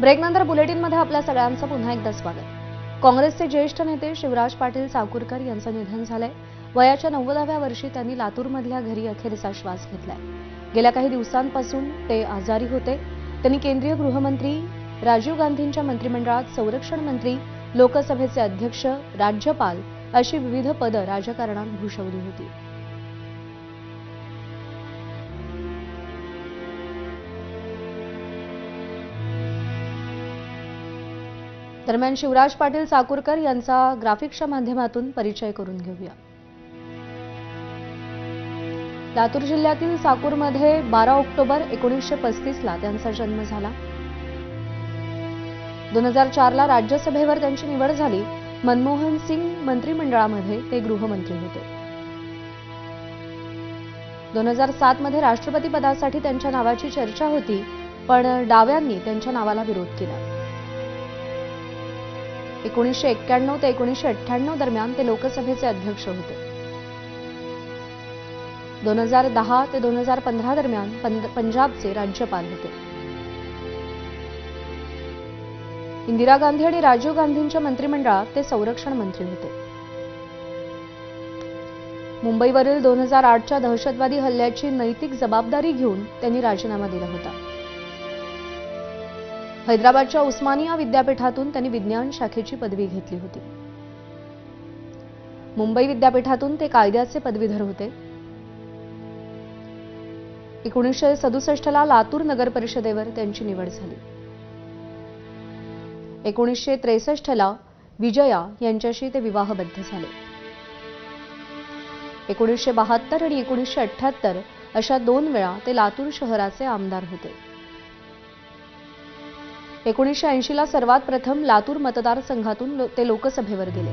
ब्रेकनंतर बुलेटिनमध्ये आपल्या सगळ्यांचं पुन्हा एकदा स्वागत। काँग्रेसचे ज्येष्ठ नेते शिवराज पाटील चाकूरकर यांचं निधन झालंय। वयाच्या 90व्या वर्षी त्यांनी लातूरमधल्या घरी अखेरचा श्वास घेतलाय। गेल्या काही दिवसांपासून ते आजारी होते। त्यांनी केंद्रीय गृहमंत्री, राजीव गांधींच्या मंत्रिमंडळात संरक्षण मंत्री, लोकसभेचे अध्यक्ष, राज्यपाल अशी विविध पदं राजकारणात भूषवली होती। दरम्यान शिवराज पाटील चाकूरकर यांचा ग्राफिक्सच्या माध्यमातून परिचय करून घेऊया। लातूर जिल्ह्यातील चाकूरमध्ये 12 ऑक्टोबर 1935 ला त्यांचा जन्म झाला। 2004 ला राज्यसभेवर त्यांची निवड झाली। मनमोहन सिंग मंत्रिमंडळामध्ये ते गृहमंत्री होते। 2007 मध्ये राष्ट्रपती पदासाठी त्यांच्या नावाची चर्चा होती, पण डाव्यांनी त्यांच्या नावाला विरोध केला। 1991 ते 1998 दरम्यान ते लोकसभेचे अध्यक्ष होते। 2010 ते 2015 दरम्यान पंजाबचे राज्यपाल होते। इंदिरा गांधी आणि राजीव गांधींच्या मंत्रिमंडळात ते संरक्षण मंत्री होते। मुंबईवरील 2008च्या दहशतवादी हल्ल्याची नैतिक जबाबदारी घेऊन त्यांनी राजीनामा दिला होता। हैदराबादच्या उस्मानिया विद्यापीठातून त्यांनी विज्ञान शाखेची पदवी घेतली होती। मुंबई विद्यापीठातून ते कायद्याचे पदवीधर होते। 1967 ला लातूर नगर परिषदेवर त्यांची निवड झाली। 1963 ला विजया यांच्याशी ते विवाहबद्ध झाले। 1972 आणि 1978 अशा 2 वेळा ते लातूर शहराचे आमदार होते। 1980 ला सर्वात प्रथम लातूर मतदारसंघातून ते लोकसभेवर गेले।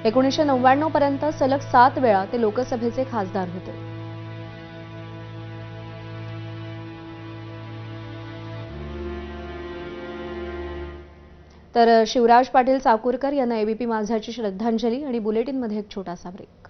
1999 पर्यंत सलग 7 वेळा ते लोकसभेचे खासदार होते। तर शिवराज पाटील चाकूरकर यांना एबीपी माझाची श्रद्धांजली आणि बुलेटिनमध्ये एक छोटासा ब्रेक।